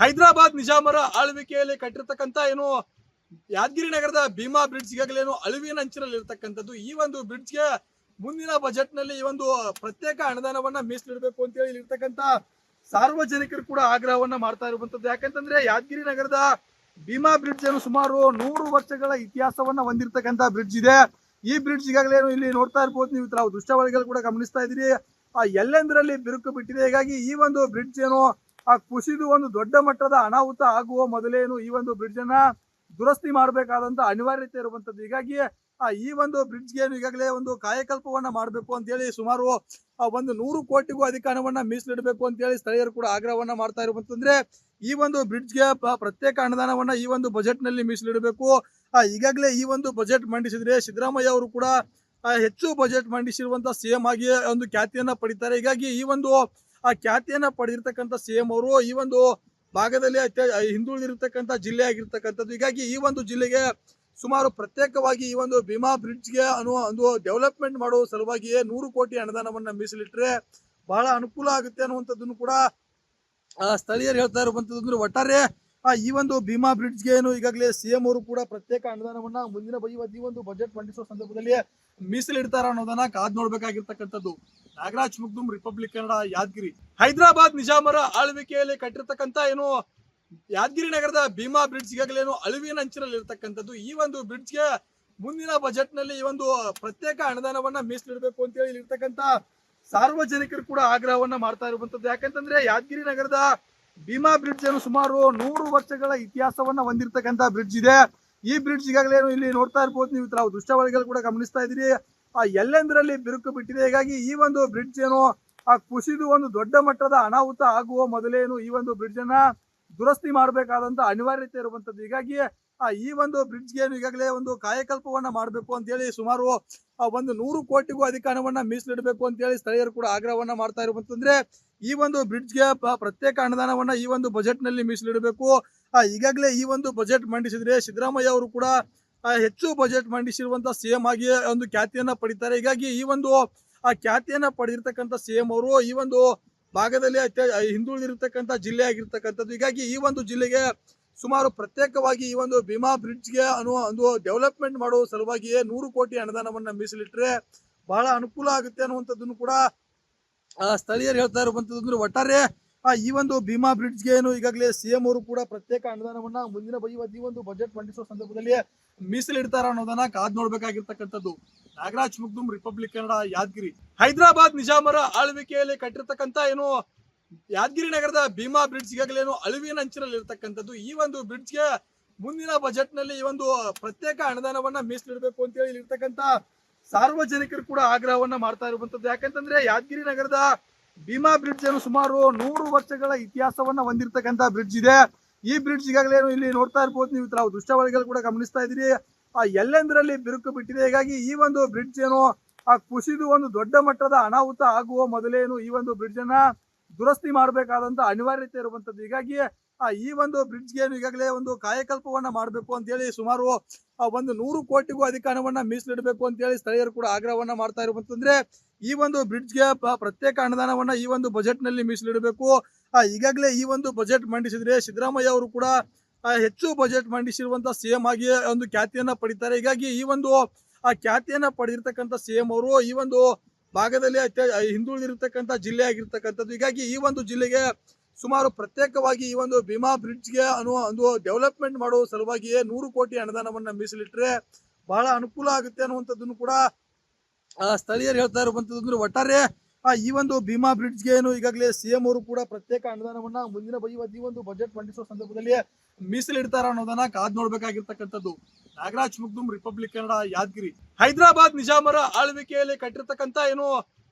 ಹೈದರಾಬಾದ್ ನಿಜಾಮರ ಆಳ್ವಿಕೆಯಲ್ಲಿ ಕಟ್ಟಿರ್ತಕ್ಕಂಥ ಏನು ಯಾದಗಿರಿ ನಗರದ ಭೀಮಾ ಬ್ರಿಡ್ಜ್ ಈಗಾಗಲೇ ಅಳಿವಿನ ಅಂಚಿನಲ್ಲಿ ಇರತಕ್ಕಂಥದ್ದು. ಈ ಒಂದು ಬ್ರಿಡ್ಜ್ಗೆ ಮುಂದಿನ ಬಜೆಟ್ ನಲ್ಲಿ ಈ ಒಂದು ಪ್ರತ್ಯೇಕ ಅನುದಾನವನ್ನ ಮೀಸಲಿಡಬೇಕು ಅಂತ ಹೇಳಿ ಇರ್ತಕ್ಕಂಥ ಸಾರ್ವಜನಿಕರು ಕೂಡ ಆಗ್ರಹವನ್ನ ಮಾಡ್ತಾ ಇರುವಂತದ್ದು. ಯಾಕಂತಂದ್ರೆ ಯಾದಗಿರಿ ನಗರದ ಭೀಮಾ ಬ್ರಿಡ್ಜ್ ಏನು ಸುಮಾರು 100 ವರ್ಷಗಳ ಇತಿಹಾಸವನ್ನ ಹೊಂದಿರತಕ್ಕಂಥ ಬ್ರಿಡ್ಜ್ ಇದೆ. ಈ ಬ್ರಿಡ್ಜ್ ಈಗಾಗಲೇ ಇಲ್ಲಿ ನೋಡ್ತಾ ಇರ್ಬೋದು, ನೀವು ತಾವು ದೃಶ್ಯಾವಳಿಗಳು ಕೂಡ ಗಮನಿಸ್ತಾ ಇದ್ದೀರಿ. ಎಲ್ಲೆಂದರಲ್ಲಿ ಬಿರುಕು ಬಿಟ್ಟಿದೆ. ಹೀಗಾಗಿ ಈ ಒಂದು ಬ್ರಿಡ್ಜ್ ಏನು ಕುಸಿದು ಒಂದು ದೊಡ್ಡ ಮಟ್ಟದ ಅನಾಹುತ ಆಗುವ ಮೊದಲೇನು ಈ ಒಂದು ಬ್ರಿಡ್ಜ್ ಅನ್ನ ದುರಸ್ತಿ ಮಾಡಬೇಕಾದಂತ ಅನಿವಾರ್ಯತೆ ಇರುವಂತದ್ದು. ಹೀಗಾಗಿ ಈ ಒಂದು ಬ್ರಿಡ್ಜ್ಗೆ ಈಗಾಗಲೇ ಒಂದು ಕಾಯಕಲ್ಪವನ್ನ ಮಾಡಬೇಕು ಅಂತ ಹೇಳಿ ಸುಮಾರು ಒಂದು 100 ಕೋಟಿಗೂ ಅಧಿಕ ಹಣವನ್ನ ಮೀಸಲಿಡಬೇಕು ಅಂತ ಹೇಳಿ ಸ್ಥಳೀಯರು ಕೂಡ ಆಗ್ರಹವನ್ನ ಮಾಡ್ತಾ ಇರುವಂತಂದ್ರೆ ಈ ಒಂದು ಬ್ರಿಡ್ಜ್ಗೆ ಪ್ರತ್ಯೇಕ ಅನುದಾನವನ್ನ ಈ ಒಂದು ಬಜೆಟ್ ನಲ್ಲಿ ಮೀಸಲಿಡಬೇಕು. ಈಗಾಗಲೇ ಈ ಒಂದು ಬಜೆಟ್ ಮಂಡಿಸಿದ್ರೆ ಸಿದ್ದರಾಮಯ್ಯ ಅವರು ಕೂಡ ಹೆಚ್ಚು ಬಜೆಟ್ ಮಂಡಿಸಿರುವಂತಹ ಸಿಎಂ ಆಗಿ ಒಂದು ಖ್ಯಾತಿಯನ್ನ ಪಡಿತಾರೆ. ಹೀಗಾಗಿ ಈ ಒಂದು ಖ್ಯಾತಿಯನ್ನ ಪಡೆದಿರ್ತಕ್ಕಂಥ ಸಿಎಂ ಅವರು ಈ ಒಂದು ಭಾಗದಲ್ಲಿ ಹಿಂದುಳಿದಿರ್ತಕ್ಕಂಥ ಜಿಲ್ಲೆ ಆಗಿರ್ತಕ್ಕಂಥದ್ದು. ಹೀಗಾಗಿ ಈ ಒಂದು ಜಿಲ್ಲೆಗೆ ಸುಮಾರು ಪ್ರತ್ಯೇಕವಾಗಿ ಈ ಒಂದು ಭೀಮಾ ಬ್ರಿಡ್ಜ್ಗೆ ಒಂದು ಡೆವಲಪ್ಮೆಂಟ್ ಮಾಡುವ ಸಲುವಾಗಿಯೇ 100 ಕೋಟಿ ಅನುದಾನವನ್ನ ಮೀಸಲಿಟ್ಟರೆ ಬಹಳ ಅನುಕೂಲ ಆಗುತ್ತೆ ಅನ್ನುವಂಥದ್ದನ್ನು ಕೂಡ ಸ್ಥಳೀಯರು ಹೇಳ್ತಾ ಇರುವಂತದ್ದು. ಒಟ್ಟಾರೆ ಈ ಒಂದು ಭೀಮಾ ಬ್ರಿಡ್ಜ್ಗೆ ಏನು ಈಗಾಗಲೇ ಸಿಎಂ ಅವರು ಕೂಡ ಪ್ರತ್ಯೇಕ ಅನುದಾನವನ್ನ ಮುಂದಿನ ಈ ಒಂದು ಬಜೆಟ್ ಮಂಡಿಸುವ ಸಂದರ್ಭದಲ್ಲಿ ಮೀಸಲಿಡ್ತಾರ ಅನ್ನೋದನ್ನ ಕಾದ್ ನೋಡ್ಬೇಕಾಗಿರ್ತಕ್ಕಂಥದ್ದು. ನಾಗರಾಜ್ ಮುಗ್ದುಂ, ರಿಪಬ್ಲಿಕ್ ಕನ್ನಡ, ಯಾದಗಿರಿ. ಹೈದರಾಬಾದ್ ನಿಜಾಮರ ಆಳ್ವಿಕೆಯಲ್ಲಿ ಕಟ್ಟಿರ್ತಕ್ಕಂಥ ಏನು ಯಾದಗಿರಿ ನಗರದ ಭೀಮಾ ಬ್ರಿಡ್ಜ್ ಈಗಾಗಲೇ ಅಳಿವಿನ ಅಂಚಿನಲ್ಲಿ ಇರತಕ್ಕಂಥದ್ದು. ಈ ಒಂದು ಬ್ರಿಡ್ಜ್ಗೆ ಮುಂದಿನ ಬಜೆಟ್ ನಲ್ಲಿ ಈ ಒಂದು ಪ್ರತ್ಯೇಕ ಅನುದಾನವನ್ನ ಮೀಸಲಿಡಬೇಕು ಅಂತ ಹೇಳಿ ಇರ್ತಕ್ಕಂಥ ಸಾರ್ವಜನಿಕರು ಕೂಡ ಆಗ್ರಹವನ್ನ ಮಾಡ್ತಾ ಇರುವಂತದ್ದು. ಯಾಕಂತಂದ್ರೆ ಯಾದಗಿರಿ ನಗರದ ಭೀಮಾ ಬ್ರಿಡ್ಜ್ ಏನು ಸುಮಾರು 100 ವರ್ಷಗಳ ಇತಿಹಾಸವನ್ನ ಹೊಂದಿರತಕ್ಕಂಥ ಬ್ರಿಡ್ಜ್ ಇದೆ. ಈ ಬ್ರಿಡ್ಜ್ ಈಗಾಗಲೇ ಇಲ್ಲಿ ನೋಡ್ತಾ ಇರ್ಬೋದು, ನೀವು ತಾವು ದೃಶ್ಯಾವಳಿಗಳು ಕೂಡ ಗಮನಿಸ್ತಾ ಇದ್ದೀರಿ. ಎಲ್ಲೆಂದರಲ್ಲಿ ಬಿರುಕು ಬಿಟ್ಟಿದೆ. ಹೀಗಾಗಿ ಈ ಒಂದು ಬ್ರಿಡ್ಜ್ ಏನು ಕುಸಿದು ಒಂದು ದೊಡ್ಡ ಮಟ್ಟದ ಅನಾಹುತ ಆಗುವ ಮೊದಲೇನು ಈ ಒಂದು ಬ್ರಿಡ್ಜ್ ಅನ್ನ ದುರಸ್ತಿ ಮಾಡಬೇಕಾದಂತ ಅನಿವಾರ್ಯತೆ ಇರುವಂತದ್ದು. ಹೀಗಾಗಿ ಈ ಒಂದು ಬ್ರಿಡ್ಜ್ಗೆ ಈಗಾಗಲೇ ಒಂದು ಕಾಯಕಲ್ಪವನ್ನ ಮಾಡಬೇಕು ಅಂತ ಹೇಳಿ ಸುಮಾರು ಒಂದು 100 ಕೋಟಿಗೂ ಅಧಿಕ ಹಣವನ್ನ ಮೀಸಲಿಡಬೇಕು ಅಂತ ಹೇಳಿ ಸ್ಥಳೀಯರು ಕೂಡ ಆಗ್ರಹವನ್ನ ಮಾಡ್ತಾ ಇರುವಂತಂದ್ರೆ ಈ ಒಂದು ಬ್ರಿಡ್ಜ್ಗೆ ಪ್ರತ್ಯೇಕ ಅನುದಾನವನ್ನ ಈ ಒಂದು ಬಜೆಟ್ ನಲ್ಲಿ ಮೀಸಲಿಡಬೇಕು. ಈಗಾಗಲೇ ಈ ಒಂದು ಬಜೆಟ್ ಮಂಡಿಸಿದ್ರೆ ಸಿದ್ದರಾಮಯ್ಯ ಅವರು ಕೂಡ ಹೆಚ್ಚು ಬಜೆಟ್ ಮಂಡಿಸಿರುವಂತಹ ಸಿಎಂ ಆಗಿ ಒಂದು ಖ್ಯಾತಿಯನ್ನ ಪಡಿತಾರೆ. ಹೀಗಾಗಿ ಈ ಒಂದು ಖ್ಯಾತಿಯನ್ನ ಪಡೆದಿರ್ತಕ್ಕಂಥ ಸಿಎಂ ಅವರು ಈ ಒಂದು ಭಾಗದಲ್ಲಿ ಹಿಂದುಳಿದಿರ್ತಕ್ಕಂಥ ಜಿಲ್ಲೆ ಆಗಿರ್ತಕ್ಕಂಥದ್ದು. ಹೀಗಾಗಿ ಈ ಒಂದು ಜಿಲ್ಲೆಗೆ ಸುಮಾರು ಪ್ರತ್ಯೇಕವಾಗಿ ಈ ಒಂದು ಭೀಮಾ ಬ್ರಿಡ್ಜ್ಗೆ ಒಂದು ಡೆವಲಪ್ಮೆಂಟ್ ಮಾಡುವ ಸಲುವಾಗಿಯೇ 100 ಕೋಟಿ ಅನುದಾನವನ್ನ ಮೀಸಲಿಟ್ಟರೆ ಬಹಳ ಅನುಕೂಲ ಆಗುತ್ತೆ ಅನ್ನುವಂಥದ್ದನ್ನು ಕೂಡ ಸ್ಥಳೀಯರು ಹೇಳ್ತಾ ಇರುವಂತದ್ದು. ಒಟ್ಟಾರೆ ಈ ಒಂದು ಭೀಮಾ ಬ್ರಿಡ್ಜ್ಗೆ ಏನು ಈಗಾಗಲೇ ಸಿಎಂ ಅವರು ಕೂಡ ಪ್ರತ್ಯೇಕ ಅನುದಾನವನ್ನ ಮುಂದಿನ ಈ ಒಂದು ಬಜೆಟ್ ಮಂಡಿಸುವ ಸಂದರ್ಭದಲ್ಲಿ ಮೀಸಲಿಡ್ತಾರ ಅನ್ನೋದನ್ನ ಕಾದ್ ನೋಡ್ಬೇಕಾಗಿರ್ತಕ್ಕಂಥದ್ದು. ನಾಗರಾಜ್ ಮುಗ್ದುಂ, ರಿಪಬ್ಲಿಕ್ ಕನ್ನಡ, ಯಾದಗಿರಿ. ಹೈದರಾಬಾದ್ ನಿಜಾಮರ ಆಳ್ವಿಕೆಯಲ್ಲಿ ಕಟ್ಟಿರ್ತಕ್ಕಂಥ ಏನು ಯಾದಗಿರಿ ನಗರದ ಭೀಮಾ ಬ್ರಿಡ್ಜ್ ಈಗಾಗಲೇ ಅಳಿವಿನ ಅಂಚಿನಲ್ಲಿ ಇರತಕ್ಕಂಥದ್ದು. ಈ ಒಂದು ಬ್ರಿಡ್ಜ್ಗೆ ಮುಂದಿನ ಬಜೆಟ್ ನಲ್ಲಿ ಈ ಒಂದು ಪ್ರತ್ಯೇಕ ಅನುದಾನವನ್ನ ಮೀಸಲಿಡಬೇಕು ಅಂತ ಹೇಳಿ ಇರ್ತಕ್ಕಂಥ ಸಾರ್ವಜನಿಕರು ಕೂಡ ಆಗ್ರಹವನ್ನ ಮಾಡ್ತಾ ಇರುವಂತದ್ದು. ಯಾಕಂತಂದ್ರೆ ಯಾದಗಿರಿ ನಗರದ ಭೀಮಾ ಬ್ರಿಡ್ಜ್ ಏನು ಸುಮಾರು 100 ವರ್ಷಗಳ ಇತಿಹಾಸವನ್ನ ಹೊಂದಿರತಕ್ಕಂಥ ಬ್ರಿಡ್ಜ್ ಇದೆ. ಈ ಬ್ರಿಡ್ಜ್ ಈಗಾಗಲೇ ಇಲ್ಲಿ ನೋಡ್ತಾ ಇರ್ಬೋದು, ನೀವು ತಾವು ದೃಶ್ಯಾವಳಿಗಳು ಕೂಡ ಗಮನಿಸ್ತಾ ಇದ್ದೀರಿ. ಎಲ್ಲೆಂದರಲ್ಲಿ ಬಿರುಕು ಬಿಟ್ಟಿದೆ. ಹೀಗಾಗಿ ಈ ಒಂದು ಬ್ರಿಡ್ಜ್ ಏನು ಕುಸಿದು ಒಂದು ದೊಡ್ಡ ಮಟ್ಟದ ಅನಾಹುತ ಆಗುವ ಮೊದಲೇನು ಈ ಒಂದು ಬ್ರಿಡ್ಜ್ ಅನ್ನ ದುರಸ್ತಿ ಮಾಡಬೇಕಾದಂತ ಅನಿವಾರ್ಯತೆ ಇರುವಂತದ್ದು. ಹೀಗಾಗಿ ಈ ಒಂದು ಬ್ರಿಡ್ಜ್ಗೆ ಈಗಾಗಲೇ ಒಂದು ಕಾಯಕಲ್ಪವನ್ನ ಮಾಡಬೇಕು ಅಂತ ಹೇಳಿ ಸುಮಾರು ಒಂದು 100 ಕೋಟಿಗೂ ಅಧಿಕ ಹಣವನ್ನ ಮೀಸಲಿಡಬೇಕು ಅಂತ ಹೇಳಿ ಸ್ಥಳೀಯರು ಕೂಡ ಆಗ್ರಹವನ್ನ ಮಾಡ್ತಾ ಇರುವಂತಂದ್ರೆ ಈ ಒಂದು ಬ್ರಿಡ್ಜ್ಗೆ ಪ್ರತ್ಯೇಕ ಅನುದಾನವನ್ನ ಈ ಒಂದು ಬಜೆಟ್ ನಲ್ಲಿ ಮೀಸಲಿಡಬೇಕು. ಈಗಾಗಲೇ ಈ ಒಂದು ಬಜೆಟ್ ಮಂಡಿಸಿದ್ರೆ ಸಿದ್ದರಾಮಯ್ಯ ಅವರು ಕೂಡ ಹೆಚ್ಚು ಬಜೆಟ್ ಮಂಡಿಸಿರುವಂತಹ ಸಿಎಂ ಆಗಿ ಒಂದು ಖ್ಯಾತಿಯನ್ನ ಪಡಿತಾರೆ. ಹೀಗಾಗಿ ಈ ಒಂದು ಖ್ಯಾತಿಯನ್ನ ಪಡೆದಿರ್ತಕ್ಕಂಥ ಸಿಎಂ ಅವರು ಈ ಒಂದು ಭಾಗದಲ್ಲಿ ಹಿಂದುಳಿದಿರ್ತಕ್ಕಂಥ ಜಿಲ್ಲೆ ಆಗಿರ್ತಕ್ಕಂಥದ್ದು. ಹೀಗಾಗಿ ಈ ಒಂದು ಜಿಲ್ಲೆಗೆ ಸುಮಾರು ಪ್ರತ್ಯೇಕವಾಗಿ ಈ ಒಂದು ಭೀಮಾ ಬ್ರಿಡ್ಜ್ಗೆ ಒಂದು ಡೆವಲಪ್ಮೆಂಟ್ ಮಾಡುವ ಸಲುವಾಗಿಯೇ 100 ಕೋಟಿ ಅನುದಾನವನ್ನ ಮೀಸಲಿಟ್ಟರೆ ಬಹಳ ಅನುಕೂಲ ಆಗುತ್ತೆ ಅನ್ನುವಂಥದ್ದನ್ನು ಕೂಡ ಸ್ಥಳೀಯರು ಹೇಳ್ತಾ ಇರುವಂತದ್ದು. ಒಟ್ಟಾರೆ ಈ ಒಂದು ಭೀಮಾ ಬ್ರಿಡ್ಜ್ಗೆ ಏನು ಈಗಾಗಲೇ ಸಿಎಂ ಅವರು ಕೂಡ ಪ್ರತ್ಯೇಕ ಅನುದಾನವನ್ನ ಮುಂದಿನ ಈ ಒಂದು ಬಜೆಟ್ ಮಂಡಿಸುವ ಸಂದರ್ಭದಲ್ಲಿ ಮೀಸಲಿಡ್ತಾರ ಅನ್ನೋದನ್ನ ಕಾದ್ ನೋಡ್ಬೇಕಾಗಿರ್ತಕ್ಕಂಥದ್ದು. ನಾಗರಾಜ್ ಮುಗ್ದುಂ, ರಿಪಬ್ಲಿಕ್ ಕನ್ನಡ, ಯಾದಗಿರಿ. ಹೈದರಾಬಾದ್ ನಿಜಾಮರ ಆಳ್ವಿಕೆಯಲ್ಲಿ ಕಟ್ಟಿರ್ತಕ್ಕಂಥ ಏನು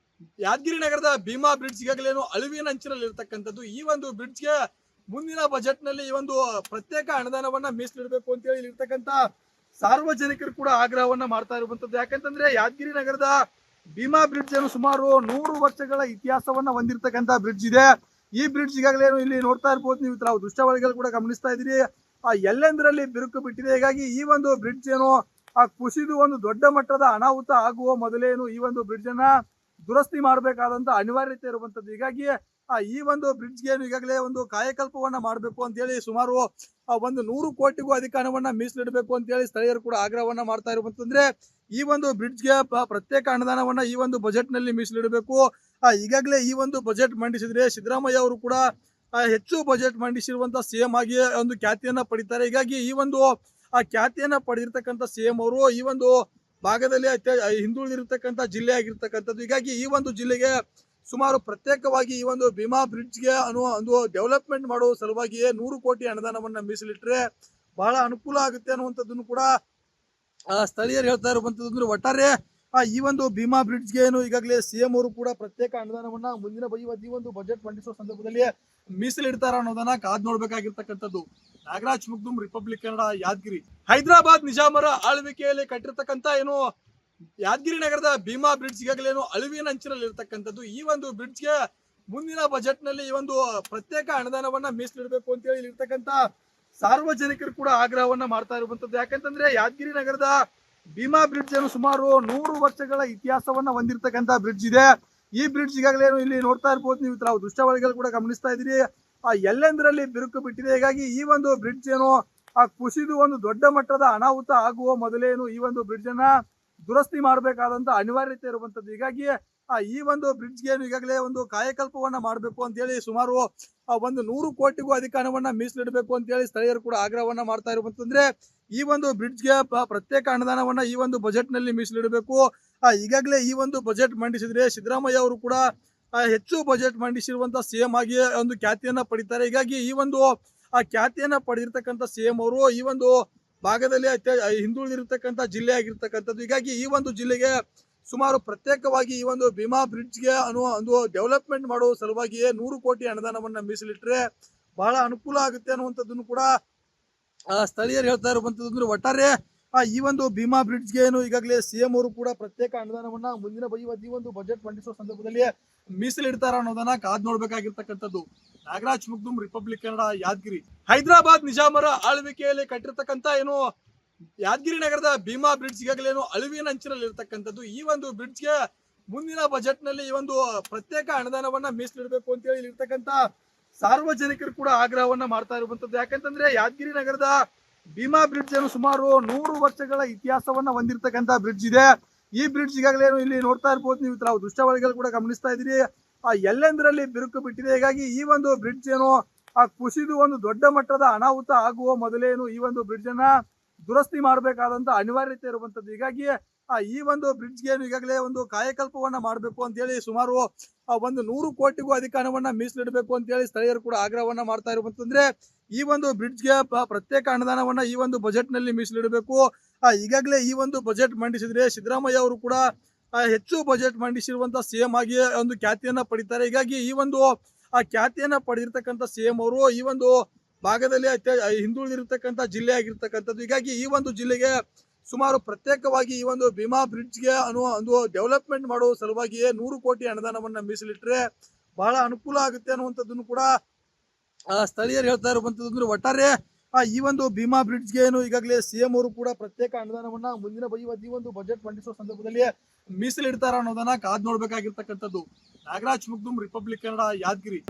ಯಾದಗಿರಿ ನಗರದ ಭೀಮಾ ಬ್ರಿಡ್ಜ್ ಈಗಾಗಲೇ ಅಳಿವಿನ ಅಂಚಿನಲ್ಲಿ ಇರತಕ್ಕಂಥದ್ದು. ಈ ಒಂದು ಬ್ರಿಡ್ಜ್ಗೆ ಮುಂದಿನ ಬಜೆಟ್ ನಲ್ಲಿ ಈ ಒಂದು ಪ್ರತ್ಯೇಕ ಅನುದಾನವನ್ನ ಮೀಸಲಿಡಬೇಕು ಅಂತ ಹೇಳಿ ಇರ್ತಕ್ಕಂಥ ಸಾರ್ವಜನಿಕರು ಕೂಡ ಆಗ್ರಹವನ್ನ ಮಾಡ್ತಾ ಇರುವಂತದ್ದು. ಯಾಕಂತಂದ್ರೆ ಯಾದಗಿರಿ ನಗರದ ಭೀಮಾ ಬ್ರಿಡ್ಜ್ ಏನು ಸುಮಾರು 100 ವರ್ಷಗಳ ಇತಿಹಾಸವನ್ನ ಹೊಂದಿರತಕ್ಕಂಥ ಬ್ರಿಡ್ಜ್ ಇದೆ. ಈ ಬ್ರಿಡ್ಜ್ ಈಗಾಗಲೇ ಇಲ್ಲಿ ನೋಡ್ತಾ ಇರ್ಬೋದು, ನೀವು ತಾವು ದೃಶ್ಯಾವಳಿಗಳು ಕೂಡ ಗಮನಿಸ್ತಾ ಇದ್ದೀರಿ. ಎಲ್ಲೆಂದರಲ್ಲಿ ಬಿರುಕು ಬಿಟ್ಟಿದೆ. ಹೀಗಾಗಿ ಈ ಒಂದು ಬ್ರಿಡ್ಜ್ ಏನು ಕುಸಿದು ಒಂದು ದೊಡ್ಡ ಮಟ್ಟದ ಅನಾಹುತ ಆಗುವ ಮೊದಲೇನು ಈ ಒಂದು ಬ್ರಿಡ್ಜ್ ಅನ್ನ ದುರಸ್ತಿ ಮಾಡಬೇಕಾದಂತ ಅನಿವಾರ್ಯತೆ ಇರುವಂತದ್ದು. ಹೀಗಾಗಿ ಈ ಒಂದು ಬ್ರಿಡ್ಜ್ಗೆ ಈಗಾಗಲೇ ಒಂದು ಕಾಯಕಲ್ಪವನ್ನ ಮಾಡಬೇಕು ಅಂತ ಹೇಳಿ ಸುಮಾರು ಒಂದು 100 ಕೋಟಿಗೂ ಅಧಿಕ ಹಣವನ್ನ ಮೀಸಲಿಡಬೇಕು ಅಂತ ಹೇಳಿ ಸ್ಥಳೀಯರು ಕೂಡ ಆಗ್ರಹವನ್ನ ಮಾಡ್ತಾ ಇರುವಂತಂದ್ರೆ ಈ ಒಂದು ಬ್ರಿಡ್ಜ್ಗೆ ಪ್ರತ್ಯೇಕ ಅನುದಾನವನ್ನ ಈ ಒಂದು ಬಜೆಟ್ ನಲ್ಲಿ ಮೀಸಲಿಡಬೇಕು. ಈಗಾಗಲೇ ಈ ಒಂದು ಬಜೆಟ್ ಮಂಡಿಸಿದ್ರೆ ಸಿದ್ದರಾಮಯ್ಯ ಅವರು ಕೂಡ ಹೆಚ್ಚು ಬಜೆಟ್ ಮಂಡಿಸಿರುವಂತಹ ಸಿಎಂ ಆಗಿ ಒಂದು ಖ್ಯಾತಿಯನ್ನ ಪಡಿತಾರೆ. ಹೀಗಾಗಿ ಈ ಒಂದು ಖ್ಯಾತಿಯನ್ನ ಪಡೆದಿರ್ತಕ್ಕಂಥ ಸಿಎಂ ಅವರು ಈ ಒಂದು ಭಾಗದಲ್ಲಿ ಹಿಂದುಳಿದಿರ್ತಕ್ಕಂಥ ಜಿಲ್ಲೆ ಆಗಿರ್ತಕ್ಕಂಥದ್ದು. ಹೀಗಾಗಿ ಈ ಒಂದು ಜಿಲ್ಲೆಗೆ ಸುಮಾರು ಪ್ರತ್ಯೇಕವಾಗಿ ಈ ಒಂದು ಭೀಮಾ ಬ್ರಿಡ್ಜ್ಗೆ ಒಂದು ಡೆವಲಪ್ಮೆಂಟ್ ಮಾಡುವ ಸಲುವಾಗಿಯೇ 100 ಕೋಟಿ ಅನುದಾನವನ್ನ ಮೀಸಲಿಟ್ಟರೆ ಬಹಳ ಅನುಕೂಲ ಆಗುತ್ತೆ ಅನ್ನುವಂಥದ್ದನ್ನು ಕೂಡ ಸ್ಥಳೀಯರು ಹೇಳ್ತಾ ಇರುವಂತದ್ದು. ಒಟ್ಟಾರೆ ಈ ಒಂದು ಭೀಮಾ ಬ್ರಿಡ್ಜ್ಗೆ ಈಗಾಗಲೇ ಸಿಎಂ ಅವರು ಕೂಡ ಪ್ರತ್ಯೇಕ ಅನುದಾನವನ್ನ ಮುಂದಿನ ಈ ಒಂದು ಬಜೆಟ್ ಮಂಡಿಸುವ ಸಂದರ್ಭದಲ್ಲಿ ಮೀಸಲಿಡ್ತಾರ ಅನ್ನೋದನ್ನ ಕಾದ್ ನೋಡ್ಬೇಕಾಗಿರ್ತಕ್ಕಂಥದ್ದು. ನಾಗರಾಜ್ ಮುಗ್ದುಮ್, ರಿಪಬ್ಲಿಕ್ ಕನ್ನಡ, ಯಾದಗಿರಿ. ಹೈದರಾಬಾದ್ ನಿಜಾಮರ ಆಳ್ವಿಕೆಯಲ್ಲಿ ಕಟ್ಟಿರ್ತಕ್ಕಂಥ ಯಾದಗಿರಿ ನಗರದ ಭೀಮಾ ಬ್ರಿಡ್ಜ್ ಈಗಾಗಲೇ ಅಳಿವಿನ ಅಂಚಿನಲ್ಲಿ ಇರ್ತಕ್ಕಂಥದ್ದು. ಈ ಒಂದು ಬ್ರಿಡ್ಜ್ಗೆ ಮುಂದಿನ ಬಜೆಟ್ ನಲ್ಲಿ ಈ ಒಂದು ಪ್ರತ್ಯೇಕ ಅನುದಾನವನ್ನ ಮೀಸಲಿಡಬೇಕು ಅಂತ ಹೇಳಿ ಇರ್ತಕ್ಕಂಥ ಸಾರ್ವಜನಿಕರು ಕೂಡ ಆಗ್ರಹವನ್ನ ಮಾಡ್ತಾ ಇರುವಂತದ್ದು. ಯಾಕಂತಂದ್ರೆ ಯಾದಗಿರಿ ನಗರದ ಭೀಮಾ ಬ್ರಿಡ್ಜ್ ಏನು ಸುಮಾರು 100 ವರ್ಷಗಳ ಇತಿಹಾಸವನ್ನ ಹೊಂದಿರತಕ್ಕಂತ ಬ್ರಿಡ್ಜ್ ಇದೆ. ಈ ಬ್ರಿಡ್ಜ್ ಈಗಾಗಲೇ ಇಲ್ಲಿ ನೋಡ್ತಾ ಇರ್ಬೋದು, ನೀವು ತಾವು ದೃಶ್ಯಾವಳಿಗಳು ಕೂಡ ಗಮನಿಸ್ತಾ ಇದ್ದೀರಿ. ಎಲ್ಲೆಂದರಲ್ಲಿ ಬಿರುಕು ಬಿಟ್ಟಿದೆ. ಹೀಗಾಗಿ ಈ ಒಂದು ಬ್ರಿಡ್ಜ್ ಕುಸಿದು ಒಂದು ದೊಡ್ಡ ಮಟ್ಟದ ಅನಾಹುತ ಆಗುವ ಮೊದಲೇನು ಈ ಒಂದು ಬ್ರಿಡ್ಜ್ ಅನ್ನ ದುರಸ್ತಿ ಮಾಡಬೇಕಾದಂತ ಅನಿವಾರ್ಯತೆ ಇರುವಂತದ್ದು. ಹೀಗಾಗಿ ಈ ಒಂದು ಬ್ರಿಡ್ಜ್ಗೆ ಈಗಾಗಲೇ ಒಂದು ಕಾಯಕಲ್ಪವನ್ನ ಮಾಡಬೇಕು ಅಂತ ಹೇಳಿ ಸುಮಾರು ಒಂದು 100 ಕೋಟಿಗೂ ಅಧಿಕ ಹಣವನ್ನ ಮೀಸಲಿಡಬೇಕು ಅಂತ ಹೇಳಿ ಸ್ಥಳೀಯರು ಕೂಡ ಆಗ್ರಹವನ್ನ ಮಾಡ್ತಾ ಇರುವಂತಂದ್ರೆ ಈ ಒಂದು ಬ್ರಿಡ್ಜ್ಗೆ ಪ್ರತ್ಯೇಕ ಅನುದಾನವನ್ನ ಈ ಒಂದು ಬಜೆಟ್ ನಲ್ಲಿ ಮೀಸಲಿಡಬೇಕು. ಈಗಾಗಲೇ ಈ ಒಂದು ಬಜೆಟ್ ಮಂಡಿಸಿದ್ರೆ ಸಿದ್ದರಾಮಯ್ಯ ಅವರು ಕೂಡ ಹೆಚ್ಚು ಬಜೆಟ್ ಮಂಡಿಸಿರುವಂತಹ ಸಿಎಂ ಆಗಿ ಒಂದು ಖ್ಯಾತಿಯನ್ನ ಪಡಿತಾರೆ. ಹೀಗಾಗಿ ಈ ಒಂದು ಖ್ಯಾತಿಯನ್ನ ಪಡೆದಿರ್ತಕ್ಕಂಥ ಸಿಎಂ ಅವರು ಈ ಒಂದು ಭಾಗದಲ್ಲಿ ಹಿಂದುಳಿದಿರ್ತಕ್ಕಂಥ ಜಿಲ್ಲೆ ಆಗಿರ್ತಕ್ಕಂಥದ್ದು. ಹೀಗಾಗಿ ಈ ಒಂದು ಜಿಲ್ಲೆಗೆ ಸುಮಾರು ಪ್ರತ್ಯೇಕವಾಗಿ ಈ ಒಂದು ಭೀಮಾ ಬ್ರಿಡ್ಜ್ಗೆ ಒಂದು ಡೆವಲಪ್ಮೆಂಟ್ ಮಾಡುವ ಸಲುವಾಗಿಯೇ 100 ಕೋಟಿ ಅನುದಾನವನ್ನ ಮೀಸಲಿಟ್ಟರೆ ಬಹಳ ಅನುಕೂಲ ಆಗುತ್ತೆ ಅನ್ನುವಂಥದ್ದನ್ನು ಕೂಡ ಸ್ಥಳೀಯರು ಹೇಳ್ತಾ ಇರುವಂತದ್ದು. ಒಟ್ಟಾರೆ ಈ ಒಂದು ಭೀಮಾ ಬ್ರಿಡ್ಜ್ಗೆ ಈಗಾಗಲೇ ಸಿಎಂ ಅವರು ಕೂಡ ಪ್ರತ್ಯೇಕ ಅನುದಾನವನ್ನ ಮುಂದಿನ ಈ ಒಂದು ಬಜೆಟ್ ಮಂಡಿಸುವ ಸಂದರ್ಭದಲ್ಲಿ ಮೀಸಲಿಡ್ತಾರ ಅನ್ನೋದನ್ನ ಕಾದ್ ನೋಡ್ಬೇಕಾಗಿರ್ತಕ್ಕಂಥದ್ದು. ನಾಗರಾಜ್ ಮುಗ್ದುಮ್, ರಿಪಬ್ಲಿಕ್ ಕನ್ನಡ, ಯಾದಗಿರಿ. ಹೈದರಾಬಾದ್ ನಿಜಾಮರ ಆಳ್ವಿಕೆಯಲ್ಲಿ ಕಟ್ಟಿರ್ತಕ್ಕಂಥ ಯಾದಗಿರಿ ನಗರದ ಭೀಮಾ ಬ್ರಿಡ್ಜ್ ಈಗಾಗಲೇ ಅಳಿವಿನ ಅಂಚಿನಲ್ಲಿ ಇರ್ತಕ್ಕಂಥದ್ದು. ಈ ಒಂದು ಬ್ರಿಡ್ಜ್ಗೆ ಮುಂದಿನ ಬಜೆಟ್ ನಲ್ಲಿ ಈ ಒಂದು ಪ್ರತ್ಯೇಕ ಅನುದಾನವನ್ನ ಮೀಸಲಿಡಬೇಕು ಅಂತ ಹೇಳಿ ಇರ್ತಕ್ಕಂಥ ಸಾರ್ವಜನಿಕರು ಕೂಡ ಆಗ್ರಹವನ್ನ ಮಾಡ್ತಾ ಇರುವಂತದ್ದು. ಯಾಕಂತಂದ್ರೆ ಯಾದಗಿರಿ ನಗರದ ಭೀಮಾ ಬ್ರಿಡ್ಜ್ ಏನು ಸುಮಾರು 100 ವರ್ಷಗಳ ಇತಿಹಾಸವನ್ನ ಹೊಂದಿರತಕ್ಕಂತ ಬ್ರಿಡ್ಜ್ ಇದೆ. ಈ ಬ್ರಿಡ್ಜ್ ಈಗಾಗಲೇ ಇಲ್ಲಿ ನೋಡ್ತಾ ಇರ್ಬೋದು, ನೀವು ತಾವು ದೃಶ್ಯಾವಳಿಗಳು ಕೂಡ ಗಮನಿಸ್ತಾ ಇದ್ದೀರಿ. ಎಲ್ಲೆಂದರಲ್ಲಿ ಬಿರುಕು ಬಿಟ್ಟಿದೆ. ಹೀಗಾಗಿ ಈ ಒಂದು ಬ್ರಿಡ್ಜ್ ಕುಸಿದು ಒಂದು ದೊಡ್ಡ ಮಟ್ಟದ ಅನಾಹುತ ಆಗುವ ಮೊದಲೇನು ಈ ಒಂದು ಬ್ರಿಡ್ಜ್ ಅನ್ನ ದುರಸ್ತಿ ಮಾಡಬೇಕಾದಂತ ಅನಿವಾರ್ಯತೆ ಇರುವಂತದ್ದು. ಹೀಗಾಗಿ ಈ ಒಂದು ಬ್ರಿಡ್ಜ್ಗೆ ಈಗಾಗಲೇ ಒಂದು ಕಾಯಕಲ್ಪವನ್ನ ಮಾಡಬೇಕು ಅಂತ ಹೇಳಿ ಸುಮಾರು ಒಂದು 100 ಕೋಟಿಗೂ ಅಧಿಕ ಹಣವನ್ನ ಮೀಸಲಿಡಬೇಕು ಅಂತ ಹೇಳಿ ಸ್ಥಳೀಯರು ಕೂಡ ಆಗ್ರಹವನ್ನ ಮಾಡ್ತಾ ಇರುವಂತಂದ್ರೆ ಈ ಒಂದು ಬ್ರಿಡ್ಜ್ಗೆ ಪ್ರತ್ಯೇಕ ಅನುದಾನವನ್ನ ಈ ಒಂದು ಬಜೆಟ್ ನಲ್ಲಿ ಮೀಸಲಿಡಬೇಕು. ಈಗಾಗಲೇ ಈ ಒಂದು ಬಜೆಟ್ ಮಂಡಿಸಿದ್ರೆ ಸಿದ್ದರಾಮಯ್ಯ ಅವರು ಕೂಡ ಹೆಚ್ಚು ಬಜೆಟ್ ಮಂಡಿಸಿರುವಂತಹ ಸಿಎಂ ಆಗಿ ಒಂದು ಖ್ಯಾತಿಯನ್ನ ಪಡಿತಾರೆ. ಹೀಗಾಗಿ ಈ ಒಂದು ಖ್ಯಾತಿಯನ್ನ ಪಡೆದಿರ್ತಕ್ಕಂಥ ಸಿಎಂ ಅವರು ಈ ಒಂದು ಭಾಗದಲ್ಲಿ ಹಿಂದುಳಿದಿರ್ತಕ್ಕಂಥ ಜಿಲ್ಲೆ ಆಗಿರ್ತಕ್ಕಂಥದ್ದು. ಹೀಗಾಗಿ ಈ ಒಂದು ಜಿಲ್ಲೆಗೆ ಸುಮಾರು ಪ್ರತ್ಯೇಕವಾಗಿ ಈ ಒಂದು ಭೀಮಾ ಬ್ರಿಡ್ಜ್ಗೆ ಒಂದು ಡೆವಲಪ್ಮೆಂಟ್ ಮಾಡುವ ಸಲುವಾಗಿಯೇ 100 ಕೋಟಿ ಅನುದಾನವನ್ನ ಮೀಸಲಿಟ್ಟರೆ ಬಹಳ ಅನುಕೂಲ ಆಗುತ್ತೆ ಅನ್ನುವಂಥದ್ದನ್ನು ಕೂಡ ಸ್ಥಳೀಯರು ಹೇಳ್ತಾ ಇರುವಂತದ್ದು. ಒಟ್ಟಾರೆ ಈ ಒಂದು ಭೀಮಾ ಬ್ರಿಡ್ಜ್ಗೆ ಈಗಾಗಲೇ ಸಿಎಂ ಅವರು ಕೂಡ ಪ್ರತ್ಯೇಕ ಅನುದಾನವನ್ನ ಮುಂದಿನ ಈ ಒಂದು ಬಜೆಟ್ ಮಂಡಿಸುವ ಸಂದರ್ಭದಲ್ಲಿ ಮೀಸಲಿಡ್ತಾರ ಅನ್ನೋದನ್ನ ಕಾದ್ ನೋಡ್ಬೇಕಾಗಿರ್ತಕ್ಕಂಥದ್ದು. ನಾಗರಾಜ್ ಮುಗ್ದುಮ್, ರಿಪಬ್ಲಿಕ್ ಕನ್ನಡ, ಯಾದಗಿರಿ.